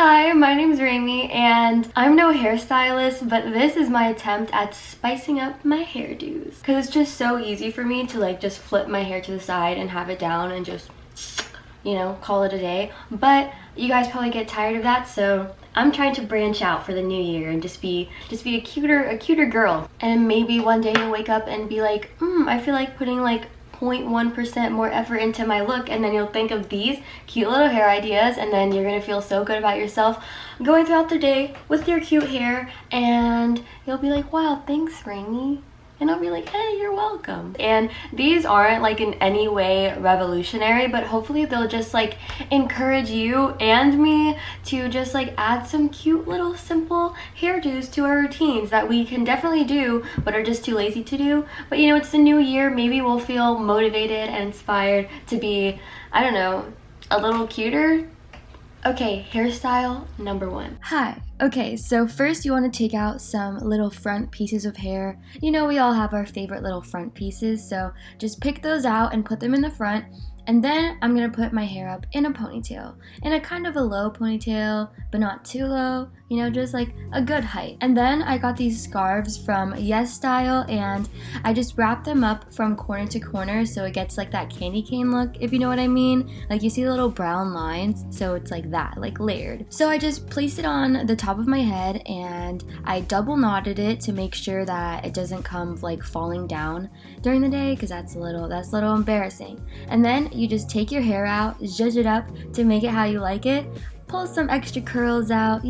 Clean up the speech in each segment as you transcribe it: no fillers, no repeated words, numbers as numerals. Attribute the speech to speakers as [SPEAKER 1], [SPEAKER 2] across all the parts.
[SPEAKER 1] Hi, my name's Raimi, and I'm no hairstylist, but this is my attempt at spicing up my hairdos. Because it's just so easy for me to just flip my hair to the side and have it down and just, call it a day. But you guys probably get tired of that, so I'm trying to branch out for the new year and just be a cuter girl. And maybe one day you'll wake up and be like, I feel like putting 0.1% more effort into my look, and then you'll think of these cute little hair ideas, and then you're gonna feel so good about yourself going throughout the day with your cute hair, and you'll be like, wow, thanks, Raimi. And I'll be like, hey, you're welcome. And these aren't in any way revolutionary, but hopefully they'll just encourage you and me to just add some cute little simple hairdos to our routines that we can definitely do but are just too lazy to do. But it's the new year, maybe we'll feel motivated and inspired to be, I don't know, a little cuter. Okay, hairstyle number 1. Hi. Okay, so first you want to take out some little front pieces of hair. We all have our favorite little front pieces, so just pick those out and put them in the front. And then I'm going to put my hair up in a ponytail. In a kind of a low ponytail, but not too low. Just a good height. And then I got these scarves from Yes Style, and I just wrap them up from corner to corner so it gets that candy cane look, if you know what I mean. You see the little brown lines, so it's like that, layered. So I just placed it on the top of my head, and I double knotted it to make sure that it doesn't come falling down during the day, because that's a little embarrassing. And then you just take your hair out, zhuzh it up to make it how you like it, pull some extra curls out,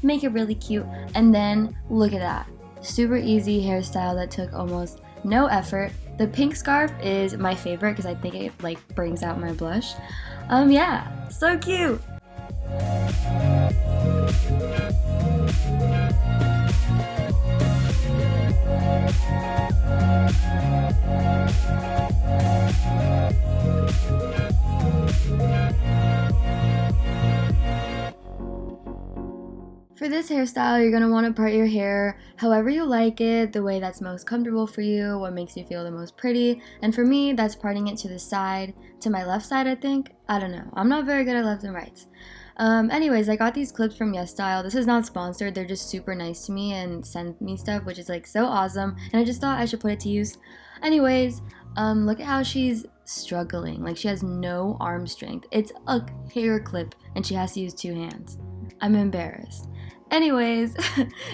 [SPEAKER 1] make it really cute, and then look at that. Super easy hairstyle that took almost no effort. The pink scarf is my favorite because I think it brings out my blush. Yeah, so cute. For this hairstyle, you're going to want to part your hair however you like it, the way that's most comfortable for you, what makes you feel the most pretty. And for me, that's parting it to the side, to my left side, I think. I don't know. I'm not very good at left and rights. Anyways, I got these clips from Yes Style. This is not sponsored. They're just super nice to me and send me stuff, which is so awesome. And I just thought I should put it to use. Anyways, look at how she's struggling. She has no arm strength. It's a hair clip and she has to use 2 hands. I'm embarrassed. Anyways,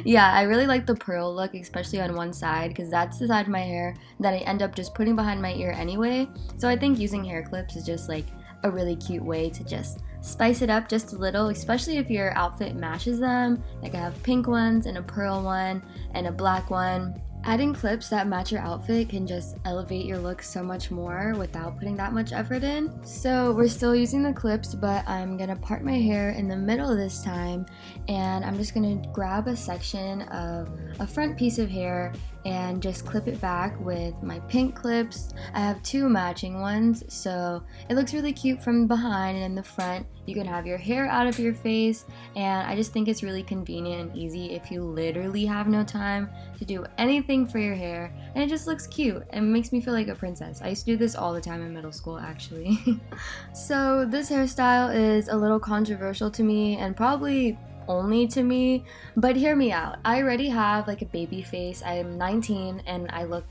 [SPEAKER 1] yeah, I really like the pearl look, especially on one side, because that's the side of my hair that I end up just putting behind my ear anyway. So I think using hair clips is just a really cute way to just spice it up just a little, especially if your outfit matches them. I have pink ones and a pearl one and a black one. Adding clips that match your outfit can just elevate your look so much more without putting that much effort in. So we're still using the clips, but I'm gonna part my hair in the middle this time, and I'm just gonna grab a section of a front piece of hair and just clip it back with my pink clips. I have 2 matching ones, so it looks really cute from behind, and in the front you can have your hair out of your face. And I just think it's really convenient and easy if you literally have no time to do anything for your hair, and it just looks cute and makes me feel like a princess. I used to do this all the time in middle school, actually. So this hairstyle is a little controversial to me, and probably only to me, but hear me out. I already have a baby face. I'm 19 and I look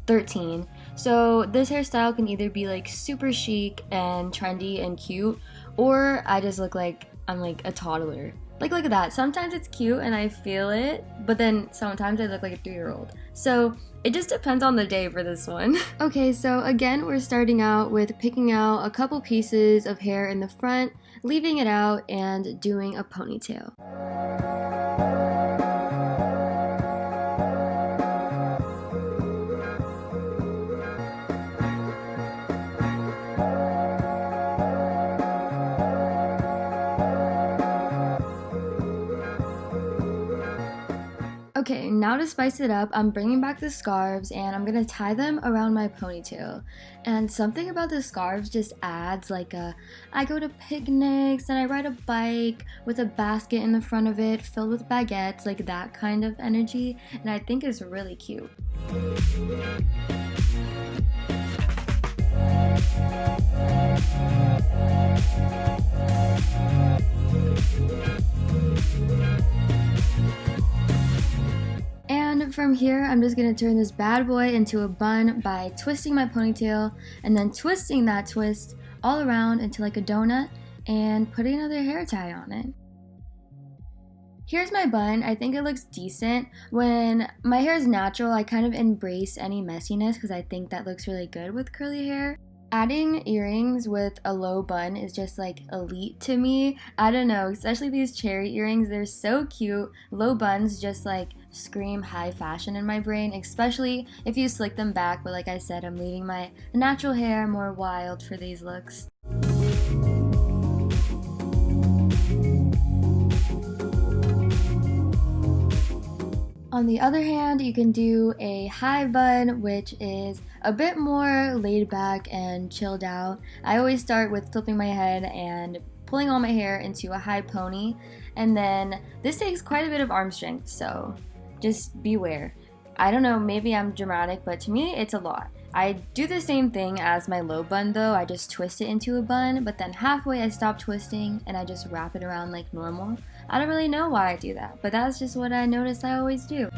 [SPEAKER 1] 13. So this hairstyle can either be super chic and trendy and cute, or I just look like I'm a toddler. Look at that. Sometimes it's cute and I feel it, but then sometimes I look like a 3-year-old. So it just depends on the day for this one. Okay, so again, we're starting out with picking out a couple pieces of hair in the front, leaving it out, and doing a ponytail. Okay, now to spice it up, I'm bringing back the scarves and I'm gonna tie them around my ponytail. And something about the scarves just adds I go to picnics and I ride a bike with a basket in the front of it filled with baguettes, that kind of energy, and I think it's really cute. from here, I'm just gonna turn this bad boy into a bun by twisting my ponytail and then twisting that twist all around into like a donut and putting another hair tie on it. Here's my bun. I think it looks decent. When my hair is natural, I kind of embrace any messiness because I think that looks really good with curly hair. Adding earrings with a low bun is just like elite to me. I don't know, especially these cherry earrings, they're so cute. Low buns just like scream high fashion in my brain, especially if you slick them back, but like I said, I'm leaving my natural hair more wild for these looks. On the other hand, you can do a high bun, which is a bit more laid back and chilled out. I always start with flipping my head and pulling all my hair into a high pony, and then this takes quite a bit of arm strength, so just beware. I don't know, maybe I'm dramatic, but to me it's a lot. I do the same thing as my low bun though. I just twist it into a bun, but then halfway I stop twisting and I just wrap it around like normal. I don't really know why I do that, but that's just what I notice I always do.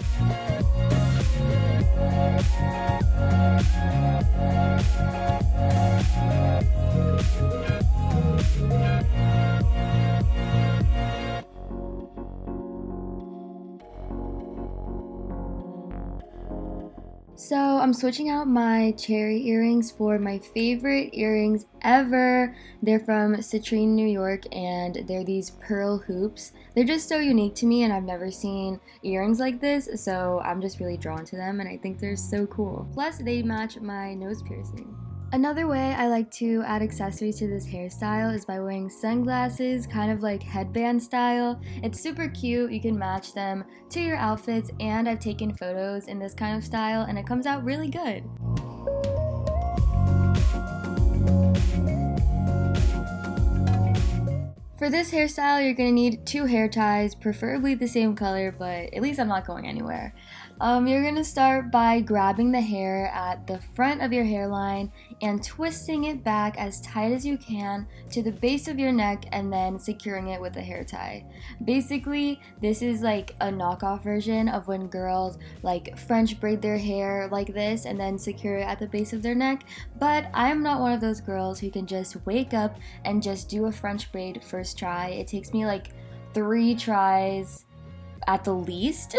[SPEAKER 1] So I'm switching out my cherry earrings for my favorite earrings ever. They're from Citrine, New York, and they're these pearl hoops. They're just so unique to me, and I've never seen earrings like this, so I'm just really drawn to them, and I think they're so cool. Plus, they match my nose piercing. Another way I like to add accessories to this hairstyle is by wearing sunglasses, kind of like headband style. It's super cute, you can match them to your outfits, and I've taken photos in this kind of style and it comes out really good. For this hairstyle, you're going to need 2 hair ties, preferably the same color, but at least I'm not going anywhere. You're going to start by grabbing the hair at the front of your hairline and twisting it back as tight as you can to the base of your neck and then securing it with a hair tie. Basically, this is like a knockoff version of when girls like French braid their hair like this and then secure it at the base of their neck, but I'm not one of those girls who can just wake up and just do a French braid first try. It takes me like 3 tries at the least.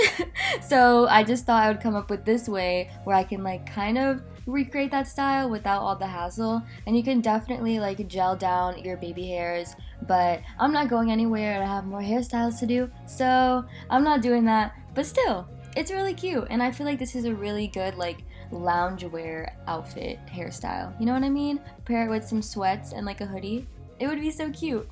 [SPEAKER 1] So I just thought I would come up with this way where I can like kind of recreate that style without all the hassle, and you can definitely like gel down your baby hairs, but I'm not going anywhere and I have more hairstyles to do, so I'm not doing that. But still, it's really cute, and I feel like this is a really good like loungewear outfit hairstyle, you know what I mean? Pair it with some sweats and like a hoodie, it would be so cute.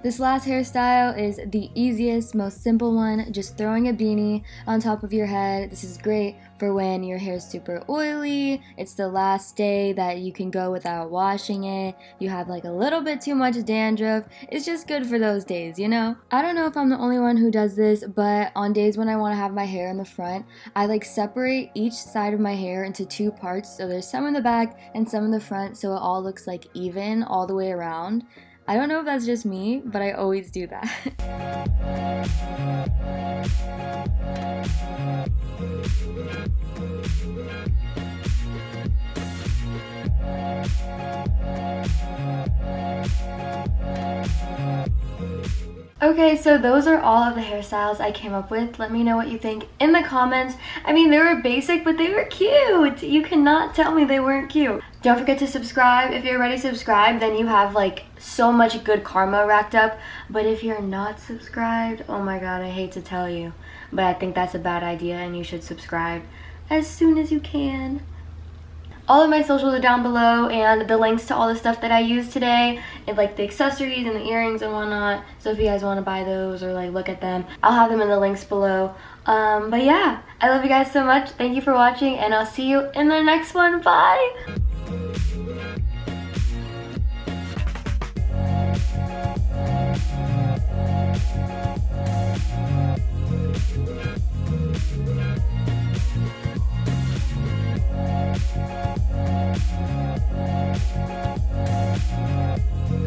[SPEAKER 1] This last hairstyle is the easiest, most simple one, just throwing a beanie on top of your head. This is great for when your hair is super oily, it's the last day that you can go without washing it, you have like a little bit too much dandruff. It's just good for those days, you know? I don't know if I'm the only one who does this, but on days when I want to have my hair in the front, I like separate each side of my hair into 2 parts, so there's some in the back and some in the front, so it all looks like even all the way around. I don't know if that's just me, but I always do that. Okay, so those are all of the hairstyles I came up with. Let me know what you think in the comments. I mean, they were basic, but they were cute. You cannot tell me they weren't cute. Don't forget to subscribe. If you're already subscribed, then you have like so much good karma racked up. But if you're not subscribed, oh my god, I hate to tell you, but I think that's a bad idea and you should subscribe as soon as you can. All of my socials are down below, and the links to all the stuff that I used today, and like the accessories and the earrings and whatnot. So if you guys want to buy those or like look at them, I'll have them in the links below. But yeah, I love you guys so much. Thank you for watching, and I'll see you in the next one. Bye!